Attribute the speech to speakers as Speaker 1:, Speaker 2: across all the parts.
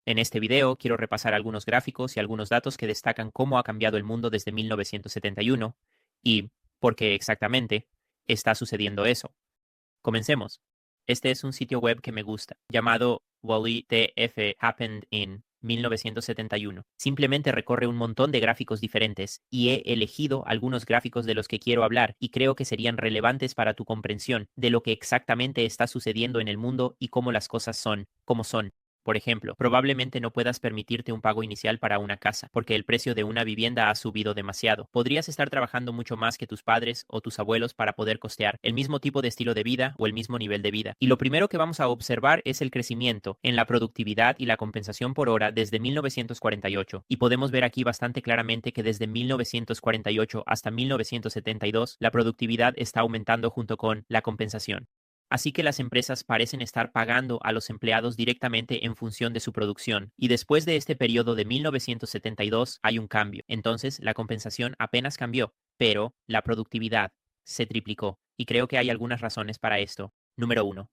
Speaker 1: En este video quiero repasar algunos gráficos y algunos datos que destacan cómo ha cambiado el mundo desde 1971 y por qué exactamente está sucediendo eso. Comencemos. Este es un sitio web que me gusta, llamado Wally TF Happened in 1971. Simplemente recorre un montón de gráficos diferentes y he elegido algunos gráficos de los que quiero hablar y creo que serían relevantes para tu comprensión de lo que exactamente está sucediendo en el mundo y cómo las cosas son, como son. Por ejemplo, probablemente no puedas permitirte un pago inicial para una casa, porque el precio de una vivienda ha subido demasiado. Podrías estar trabajando mucho más que tus padres o tus abuelos para poder costear el mismo tipo de estilo de vida o el mismo nivel de vida. Y lo primero que vamos a observar es el crecimiento en la productividad y la compensación por hora desde 1948. Y podemos ver aquí bastante claramente que desde 1948 hasta 1972 la productividad está aumentando junto con la compensación. Así que las empresas parecen estar pagando a los empleados directamente en función de su producción. Y después de este periodo de 1972 hay un cambio. Entonces la compensación apenas cambió, pero la productividad se triplicó. Y creo que hay algunas razones para esto. Número uno,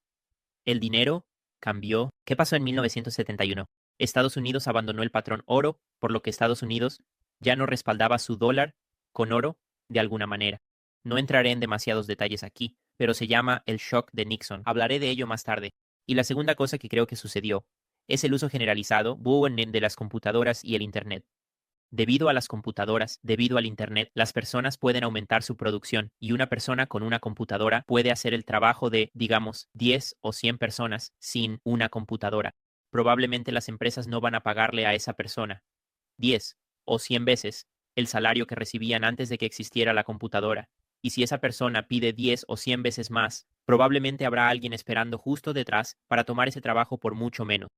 Speaker 1: el dinero cambió. ¿Qué pasó en 1971? Estados Unidos abandonó el patrón oro, por lo que Estados Unidos ya no respaldaba su dólar con oro de alguna manera. No entraré en demasiados detalles aquí, pero se llama el shock de Nixon. Hablaré de ello más tarde. Y la segunda cosa que creo que sucedió es el uso generalizado, boom, de las computadoras y el Internet. Debido a las computadoras, debido al Internet, las personas pueden aumentar su producción y una persona con una computadora puede hacer el trabajo de, digamos, 10 o 100 personas sin una computadora. Probablemente las empresas no van a pagarle a esa persona 10 o 100 veces el salario que recibían antes de que existiera la computadora. Y si esa persona pide 10 o 100 veces más, probablemente habrá alguien esperando justo detrás para tomar ese trabajo por mucho menos.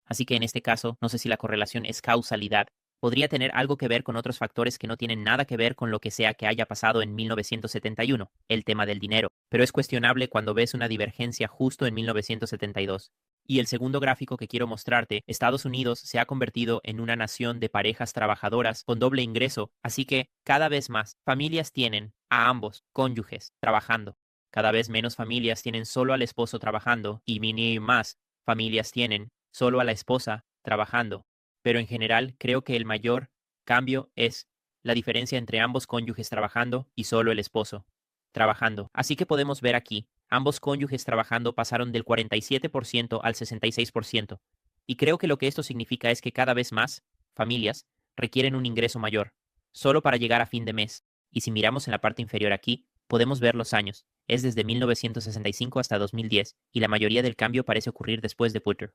Speaker 1: Así que en este caso, no sé si la correlación es causalidad. Podría tener algo que ver con otros factores que no tienen nada que ver con lo que sea que haya pasado en 1971, el tema del dinero, pero es cuestionable cuando ves una divergencia justo en 1972. Y el segundo gráfico que quiero mostrarte, Estados Unidos se ha convertido en una nación de parejas trabajadoras con doble ingreso, así que cada vez más familias tienen a ambos cónyuges trabajando. Cada vez menos familias tienen solo al esposo trabajando y mini más familias tienen solo a la esposa trabajando. Pero en general creo que el mayor cambio es la diferencia entre ambos cónyuges trabajando y solo el esposo trabajando. Así que podemos ver aquí, ambos cónyuges trabajando pasaron del 47% al 66%. Y creo que lo que esto significa es que cada vez más familias requieren un ingreso mayor, solo para llegar a fin de mes. Y si miramos en la parte inferior aquí, podemos ver los años. Es desde 1965 hasta 2010, y la mayoría del cambio parece ocurrir después de Putter.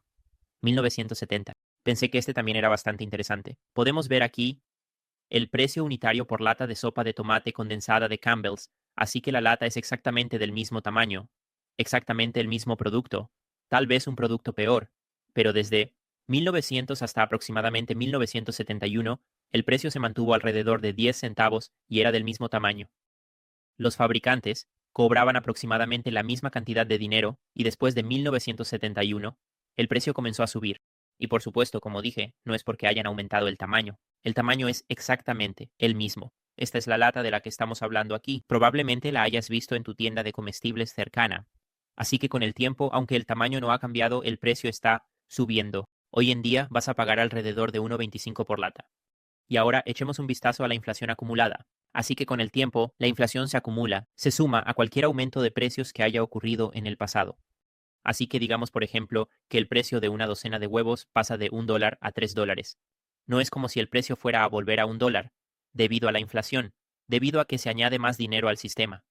Speaker 1: 1970. Pensé que este también era bastante interesante. Podemos ver aquí el precio unitario por lata de sopa de tomate condensada de Campbell's, así que la lata es exactamente del mismo tamaño, exactamente el mismo producto, tal vez un producto peor, pero desde 1900 hasta aproximadamente 1971, el precio se mantuvo alrededor de 10 centavos y era del mismo tamaño. Los fabricantes cobraban aproximadamente la misma cantidad de dinero y después de 1971, el precio comenzó a subir. Y por supuesto, como dije, no es porque hayan aumentado el tamaño. El tamaño es exactamente el mismo. Esta es la lata de la que estamos hablando aquí. Probablemente la hayas visto en tu tienda de comestibles cercana. Así que con el tiempo, aunque el tamaño no ha cambiado, el precio está subiendo. Hoy en día vas a pagar alrededor de 1,25 por lata. Y ahora echemos un vistazo a la inflación acumulada. Así que con el tiempo, la inflación se acumula, se suma a cualquier aumento de precios que haya ocurrido en el pasado. Así que digamos, por ejemplo, que el precio de una docena de huevos pasa de $1 a $3. No es como si el precio fuera a volver a $1, debido a la inflación, debido a que se añade más dinero al sistema.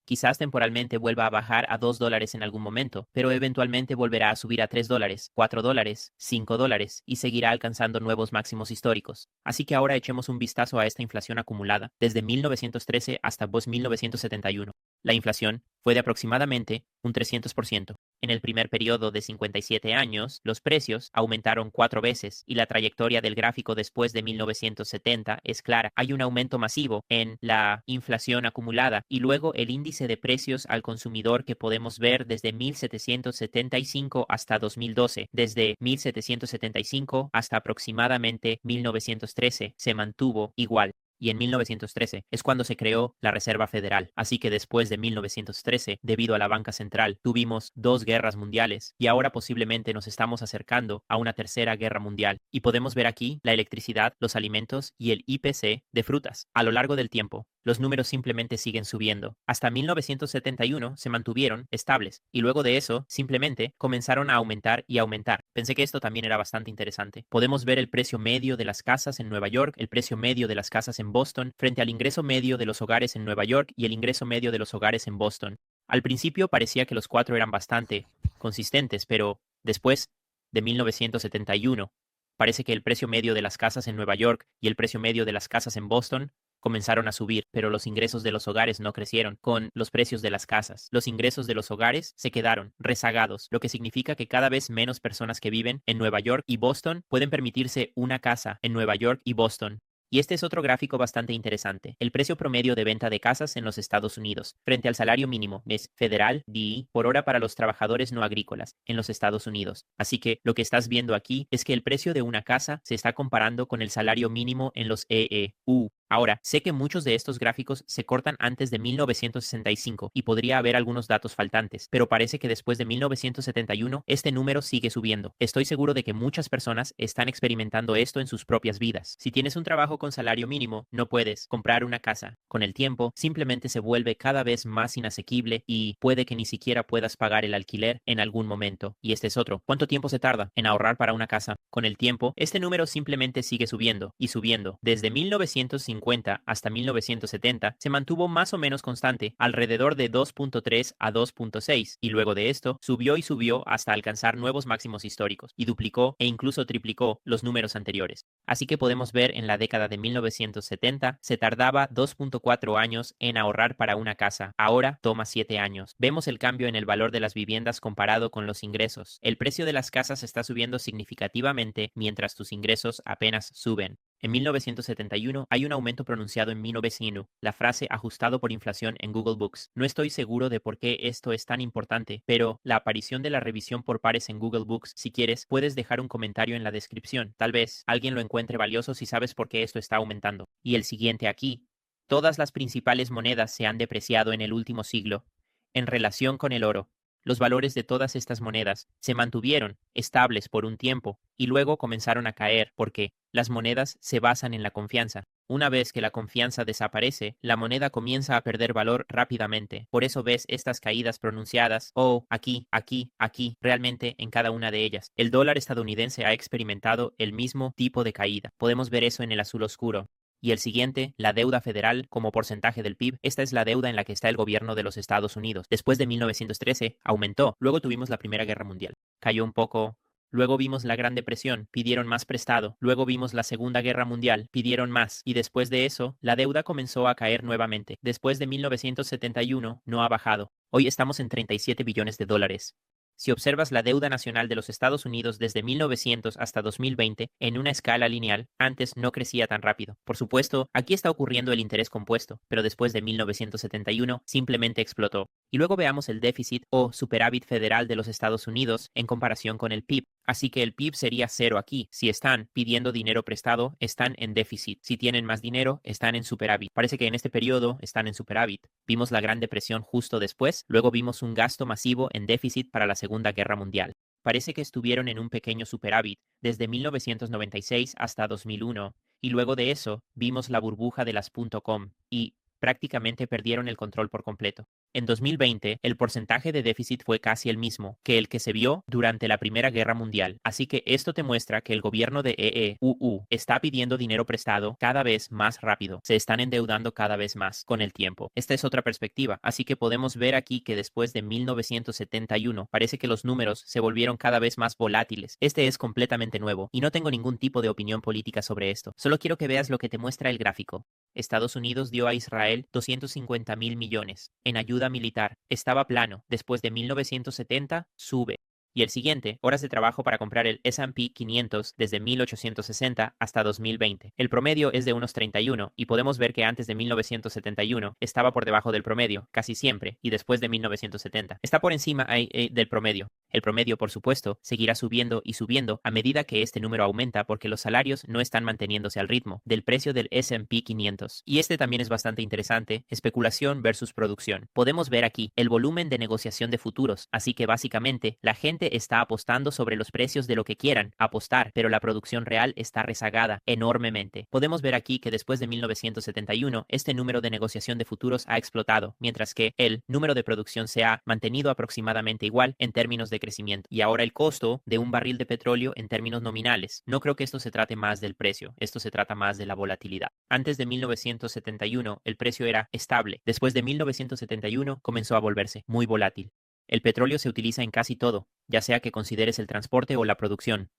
Speaker 1: Quizás temporalmente vuelva a bajar a $2 en algún momento, pero eventualmente volverá a subir a $3, $4, $5 y seguirá alcanzando nuevos máximos históricos. Así que ahora echemos un vistazo a esta inflación acumulada desde 1913 hasta 1971. La inflación fue de aproximadamente un 300%. En el primer periodo de 57 años, los precios aumentaron 4 veces y la trayectoria del gráfico después de 1970 es clara. Hay un aumento masivo en la inflación acumulada y luego el índice de precios al consumidor que podemos ver desde 1775 hasta 2012. Desde 1775 hasta aproximadamente 1913 se mantuvo igual. y en 1913 es cuando se creó la Reserva Federal. Así que después de 1913, debido a la banca central, tuvimos dos guerras mundiales y ahora posiblemente nos estamos acercando a una tercera guerra mundial. Y podemos ver aquí la electricidad, los alimentos y el IPC de frutas. A lo largo del tiempo, los números simplemente siguen subiendo. Hasta 1971 se mantuvieron estables y luego de eso simplemente comenzaron a aumentar y aumentar. Pensé que esto también era bastante interesante. Podemos ver el precio medio de las casas en Nueva York, el precio medio de las casas en Boston, frente al ingreso medio de los hogares en Nueva York y el ingreso medio de los hogares en Boston. Al principio parecía que los cuatro eran bastante consistentes, pero después de 1971 parece que el precio medio de las casas en Nueva York y el precio medio de las casas en Boston comenzaron a subir, pero los ingresos de los hogares no crecieron con los precios de las casas. Los ingresos de los hogares se quedaron rezagados, lo que significa que cada vez menos personas que viven en Nueva York y Boston pueden permitirse una casa en Nueva York y Boston. Y este es otro gráfico bastante interesante. El precio promedio de venta de casas en los Estados Unidos frente al salario mínimo es federal DI por hora para los trabajadores no agrícolas en los Estados Unidos. Así que lo que estás viendo aquí es que el precio de una casa se está comparando con el salario mínimo en los EEU. Ahora, sé que muchos de estos gráficos se cortan antes de 1965 y podría haber algunos datos faltantes, pero parece que después de 1971 este número sigue subiendo. Estoy seguro de que muchas personas están experimentando esto en sus propias vidas. Si tienes un trabajo con salario mínimo, no puedes comprar una casa. Con el tiempo, simplemente se vuelve cada vez más inasequible y puede que ni siquiera puedas pagar el alquiler en algún momento. Y este es otro. ¿Cuánto tiempo se tarda en ahorrar para una casa? Con el tiempo, este número simplemente sigue subiendo y subiendo. Desde 1950 hasta 1970 se mantuvo más o menos constante, alrededor de 2.3 a 2.6, y luego de esto subió y subió hasta alcanzar nuevos máximos históricos, y duplicó e incluso triplicó los números anteriores. Así que podemos ver en la década de 1970 se tardaba 2.4 años en ahorrar para una casa, ahora toma 7 años. Vemos el cambio en el valor de las viviendas comparado con los ingresos. El precio de las casas está subiendo significativamente mientras tus ingresos apenas suben. En 1971 hay un aumento pronunciado en Mino Vecino, la frase ajustado por inflación en Google Books. No estoy seguro de por qué esto es tan importante, pero la aparición de la revisión por pares en Google Books, si quieres, puedes dejar un comentario en la descripción. Tal vez alguien lo encuentre valioso si sabes por qué esto está aumentando. Y el siguiente aquí. Todas las principales monedas se han depreciado en el último siglo, en relación con el oro. Los valores de todas estas monedas se mantuvieron estables por un tiempo y luego comenzaron a caer porque las monedas se basan en la confianza. Una vez que la confianza desaparece, la moneda comienza a perder valor rápidamente. Por eso ves estas caídas pronunciadas, aquí, aquí, aquí, realmente en cada una de ellas. El dólar estadounidense ha experimentado el mismo tipo de caída. Podemos ver eso en el azul oscuro. Y el siguiente, la deuda federal como porcentaje del PIB. Esta es la deuda en la que está el gobierno de los Estados Unidos. Después de 1913 aumentó. Luego tuvimos la Primera Guerra Mundial. Cayó un poco. Luego vimos la Gran Depresión, pidieron más prestado. Luego vimos la Segunda Guerra Mundial, pidieron más. Y después de eso, la deuda comenzó a caer nuevamente. Después de 1971, no ha bajado. Hoy estamos en 37 billones de dólares. Si observas la deuda nacional de los Estados Unidos desde 1900 hasta 2020 en una escala lineal, antes no crecía tan rápido. Por supuesto, aquí está ocurriendo el interés compuesto, pero después de 1971 simplemente explotó. Y luego veamos el déficit o superávit federal de los Estados Unidos en comparación con el PIB. Así que el PIB sería cero aquí. Si están pidiendo dinero prestado, están en déficit. Si tienen más dinero, están en superávit. Parece que en este periodo están en superávit. Vimos la Gran Depresión justo después, luego vimos un gasto masivo en déficit para la Segunda Guerra Mundial. Parece que estuvieron en un pequeño superávit desde 1996 hasta 2001, y luego de eso vimos la burbuja de las .com y prácticamente perdieron el control por completo. En 2020, el porcentaje de déficit fue casi el mismo que el que se vio durante la Primera Guerra Mundial. Así que esto te muestra que el gobierno de EEUU está pidiendo dinero prestado cada vez más rápido. Se están endeudando cada vez más con el tiempo. Esta es otra perspectiva. Así que podemos ver aquí que después de 1971, parece que los números se volvieron cada vez más volátiles. Este es completamente nuevo y no tengo ningún tipo de opinión política sobre esto. Solo quiero que veas lo que te muestra el gráfico. Estados Unidos dio a Israel 250.000 millones en ayuda militar. Estaba plano. Después de 1970, sube. Y el siguiente, horas de trabajo para comprar el S&P 500 desde 1860 hasta 2020. El promedio es de unos 31 y podemos ver que antes de 1971 estaba por debajo del promedio, casi siempre, y después de 1970 está por encima del promedio. El promedio, por supuesto, seguirá subiendo y subiendo a medida que este número aumenta porque los salarios no están manteniéndose al ritmo del precio del S&P 500. Y este también es bastante interesante, especulación versus producción. Podemos ver aquí el volumen de negociación de futuros, así que básicamente la gente está apostando sobre los precios de lo que quieran apostar, pero la producción real está rezagada enormemente. Podemos ver aquí que después de 1971 este número de negociación de futuros ha explotado, mientras que el número de producción se ha mantenido aproximadamente igual en términos de crecimiento. Y ahora el costo de un barril de petróleo en términos nominales. No creo que esto se trate más del precio, esto se trata más de la volatilidad. Antes de 1971 el precio era estable. Después de 1971 comenzó a volverse muy volátil. El petróleo se utiliza en casi todo, ya sea que consideres el transporte o la producción.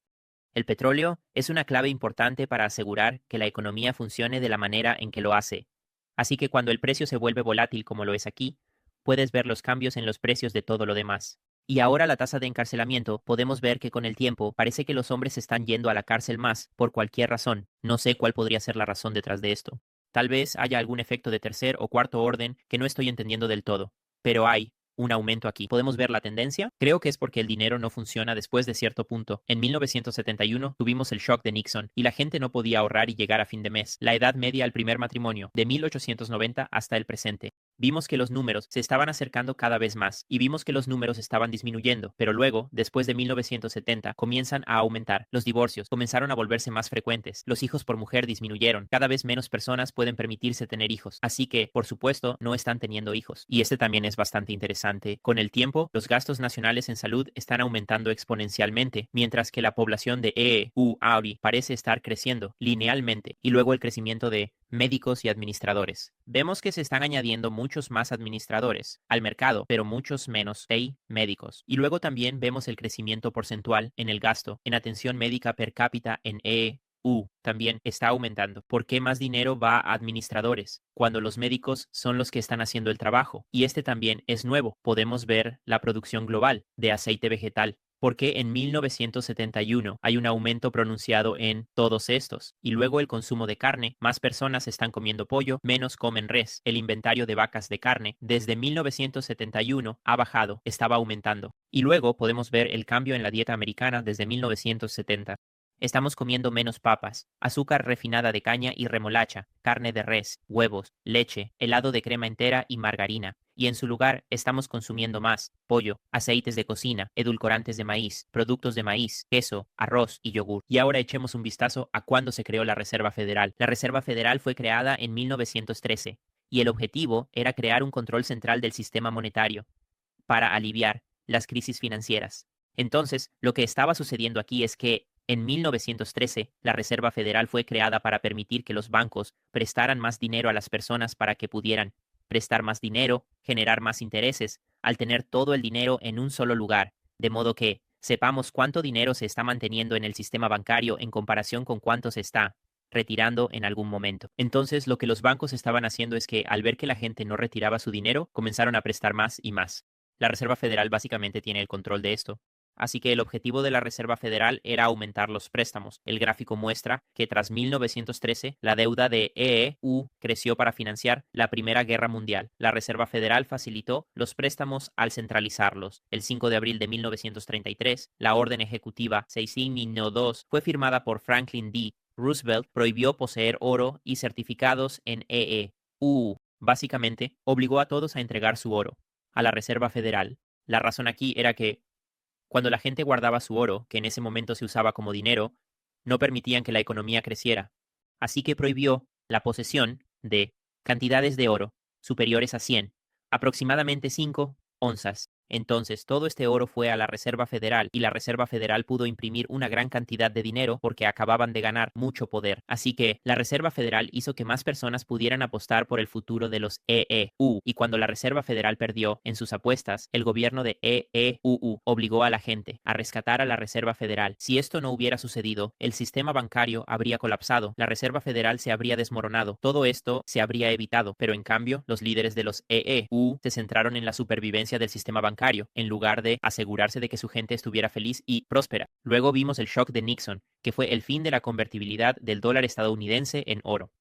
Speaker 1: El petróleo es una clave importante para asegurar que la economía funcione de la manera en que lo hace. Así que cuando el precio se vuelve volátil como lo es aquí, puedes ver los cambios en los precios de todo lo demás. Y ahora la tasa de encarcelamiento, podemos ver que con el tiempo parece que los hombres están yendo a la cárcel más por cualquier razón. No sé cuál podría ser la razón detrás de esto. Tal vez haya algún efecto de tercer o cuarto orden que no estoy entendiendo del todo, pero hay un aumento aquí. ¿Podemos ver la tendencia? Creo que es porque el dinero no funciona después de cierto punto. En 1971 tuvimos el shock de Nixon y la gente no podía ahorrar y llegar a fin de mes. La edad media al primer matrimonio, de 1890 hasta el presente. Vimos que los números se estaban acercando cada vez más y vimos que los números estaban disminuyendo, pero luego, después de 1970, comienzan a aumentar. Los divorcios comenzaron a volverse más frecuentes, los hijos por mujer disminuyeron, cada vez menos personas pueden permitirse tener hijos, así que, por supuesto, no están teniendo hijos. Y este también es bastante interesante. Con el tiempo, los gastos nacionales en salud están aumentando exponencialmente, mientras que la población de AURI parece estar creciendo linealmente, y luego el crecimiento de médicos y administradores. Vemos que se están añadiendo muchos más administradores al mercado, pero muchos menos médicos. Y luego también vemos el crecimiento porcentual en el gasto en atención médica per cápita en también está aumentando. ¿Por qué más dinero va a administradores cuando los médicos son los que están haciendo el trabajo? Y este también es nuevo. Podemos ver la producción global de aceite vegetal. Porque en 1971 hay un aumento pronunciado en todos estos. Y luego el consumo de carne, más personas están comiendo pollo, menos comen res. El inventario de vacas de carne desde 1971 ha bajado, estaba aumentando. Y luego podemos ver el cambio en la dieta americana desde 1970. Estamos comiendo menos papas, azúcar refinada de caña y remolacha, carne de res, huevos, leche, helado de crema entera y margarina. Y en su lugar estamos consumiendo más pollo, aceites de cocina, edulcorantes de maíz, productos de maíz, queso, arroz y yogur. Y ahora echemos un vistazo a cuándo se creó la Reserva Federal. La Reserva Federal fue creada en 1913 y el objetivo era crear un control central del sistema monetario para aliviar las crisis financieras. Entonces, lo que estaba sucediendo aquí es que en 1913, la Reserva Federal fue creada para permitir que los bancos prestaran más dinero a las personas para que pudieran prestar más dinero, generar más intereses, al tener todo el dinero en un solo lugar, de modo que sepamos cuánto dinero se está manteniendo en el sistema bancario en comparación con cuánto se está retirando en algún momento. Entonces, lo que los bancos estaban haciendo es que al ver que la gente no retiraba su dinero, comenzaron a prestar más y más. La Reserva Federal básicamente tiene el control de esto. Así que el objetivo de la Reserva Federal era aumentar los préstamos. El gráfico muestra que tras 1913, la deuda de EU creció para financiar la Primera Guerra Mundial. La Reserva Federal facilitó los préstamos al centralizarlos. El 5 de abril de 1933, la Orden Ejecutiva 692 fue firmada por Franklin D. Roosevelt, prohibió poseer oro y certificados en EU. Básicamente, obligó a todos a entregar su oro a la Reserva Federal. La razón aquí era que cuando la gente guardaba su oro, que en ese momento se usaba como dinero, no permitían que la economía creciera. Así que prohibió la posesión de cantidades de oro superiores a 100, aproximadamente 5 onzas. Entonces, todo este oro fue a la Reserva Federal y la Reserva Federal pudo imprimir una gran cantidad de dinero porque acababan de ganar mucho poder. Así que la Reserva Federal hizo que más personas pudieran apostar por el futuro de los EU. Y cuando la Reserva Federal perdió en sus apuestas, el gobierno de EU obligó a la gente a rescatar a la Reserva Federal. Si esto no hubiera sucedido, el sistema bancario habría colapsado, la Reserva Federal se habría desmoronado. Todo esto se habría evitado, pero en cambio, los líderes de los EU se centraron en la supervivencia del sistema bancario bancario, en lugar de asegurarse de que su gente estuviera feliz y próspera. Luego vimos el shock de Nixon, que fue el fin de la convertibilidad del dólar estadounidense en oro.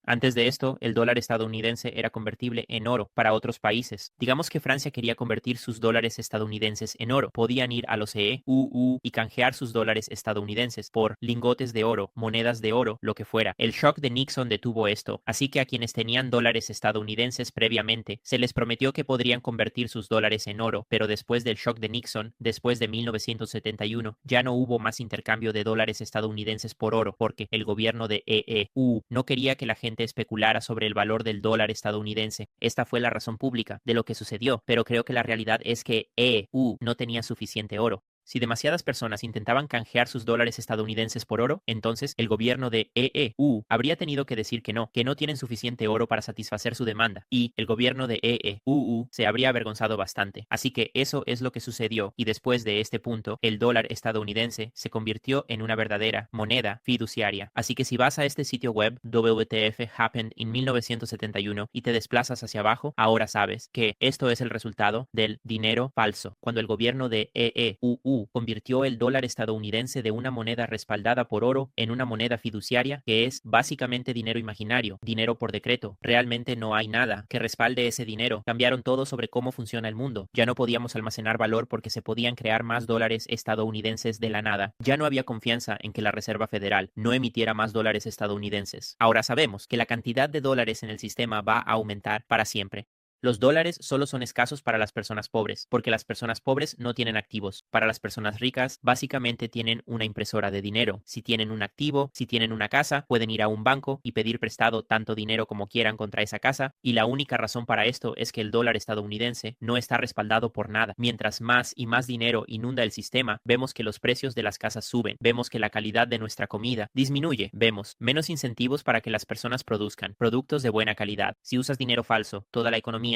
Speaker 1: Antes de esto, el dólar estadounidense era convertible en oro para otros países. Digamos que Francia quería convertir sus dólares estadounidenses en oro. Podían ir a los EU y canjear sus dólares estadounidenses por lingotes de oro, monedas de oro, lo que fuera. El shock de Nixon detuvo esto, así que a quienes tenían dólares estadounidenses previamente, se les prometió que podrían convertir sus dólares en oro, pero después del shock de Nixon, después de 1971, ya no hubo más intercambio de dólares estadounidenses por oro, porque el gobierno de EU no quería que la gente especulara sobre el valor del dólar estadounidense. Esta fue la razón pública de lo que sucedió, pero creo que la realidad es que EU no tenía suficiente oro. Si demasiadas personas intentaban canjear sus dólares estadounidenses por oro, entonces el gobierno de EU habría tenido que decir que no tienen suficiente oro para satisfacer su demanda, y el gobierno de EU se habría avergonzado bastante. Así que eso es lo que sucedió, y después de este punto, el dólar estadounidense se convirtió en una verdadera moneda fiduciaria. Así que si vas a este sitio web, WTF Happened in 1971, y te desplazas hacia abajo, ahora sabes que esto es el resultado del dinero falso. Cuando el gobierno de EU convirtió el dólar estadounidense de una moneda respaldada por oro en una moneda fiduciaria, que es básicamente dinero imaginario, dinero por decreto. Realmente no hay nada que respalde ese dinero. Cambiaron todo sobre cómo funciona el mundo. Ya no podíamos almacenar valor porque se podían crear más dólares estadounidenses de la nada. Ya no había confianza en que la Reserva Federal no emitiera más dólares estadounidenses. Ahora sabemos que la cantidad de dólares en el sistema va a aumentar para siempre. Los dólares solo son escasos para las personas pobres, porque las personas pobres no tienen activos. Para las personas ricas, básicamente tienen una impresora de dinero. Si tienen un activo, si tienen una casa, pueden ir a un banco y pedir prestado tanto dinero como quieran contra esa casa, y la única razón para esto es que el dólar estadounidense no está respaldado por nada. Mientras más y más dinero inunda el sistema, vemos que los precios de las casas suben, vemos que la calidad de nuestra comida disminuye, vemos menos incentivos para que las personas produzcan productos de buena calidad. Si usas dinero falso, toda la economía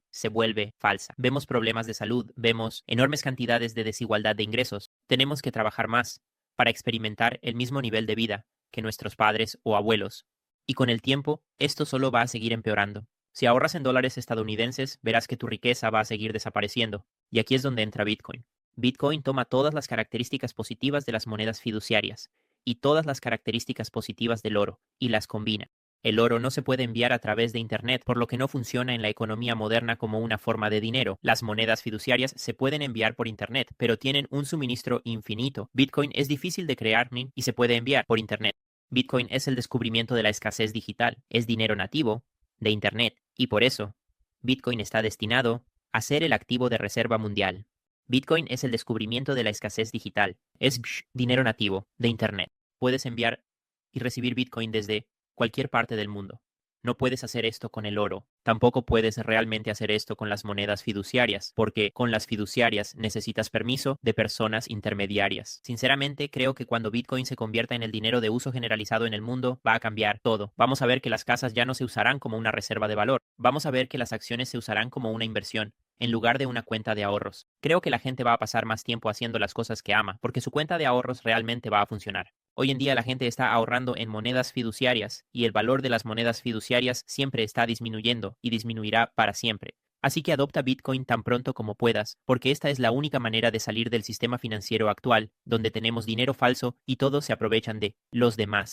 Speaker 1: se vuelve falsa. Vemos problemas de salud, vemos enormes cantidades de desigualdad de ingresos. Tenemos que trabajar más para experimentar el mismo nivel de vida que nuestros padres o abuelos. Y con el tiempo, esto solo va a seguir empeorando. Si ahorras en dólares estadounidenses, verás que tu riqueza va a seguir desapareciendo. Y aquí es donde entra Bitcoin. Bitcoin toma todas las características positivas de las monedas fiduciarias y todas las características positivas del oro y las combina. El oro no se puede enviar a través de Internet, por lo que no funciona en la economía moderna como una forma de dinero. Las monedas fiduciarias se pueden enviar por Internet, pero tienen un suministro infinito. Bitcoin es difícil de crear y se puede enviar por Internet. Bitcoin es el descubrimiento de la escasez digital, es dinero nativo de Internet, y por eso, Bitcoin está destinado a ser el activo de reserva mundial. Bitcoin es el descubrimiento de la escasez digital, es dinero nativo de Internet. Puedes enviar y recibir Bitcoin desde cualquier parte del mundo. No puedes hacer esto con el oro. Tampoco puedes realmente hacer esto con las monedas fiduciarias, porque con las fiduciarias necesitas permiso de personas intermediarias. Sinceramente, creo que cuando Bitcoin se convierta en el dinero de uso generalizado en el mundo, va a cambiar todo. Vamos a ver que las casas ya no se usarán como una reserva de valor. Vamos a ver que las acciones se usarán como una inversión, en lugar de una cuenta de ahorros. Creo que la gente va a pasar más tiempo haciendo las cosas que ama, porque su cuenta de ahorros realmente va a funcionar. Hoy en día la gente está ahorrando en monedas fiduciarias y el valor de las monedas fiduciarias siempre está disminuyendo y disminuirá para siempre. Así que adopta Bitcoin tan pronto como puedas, porque esta es la única manera de salir del sistema financiero actual, donde tenemos dinero falso y todos se aprovechan de los demás.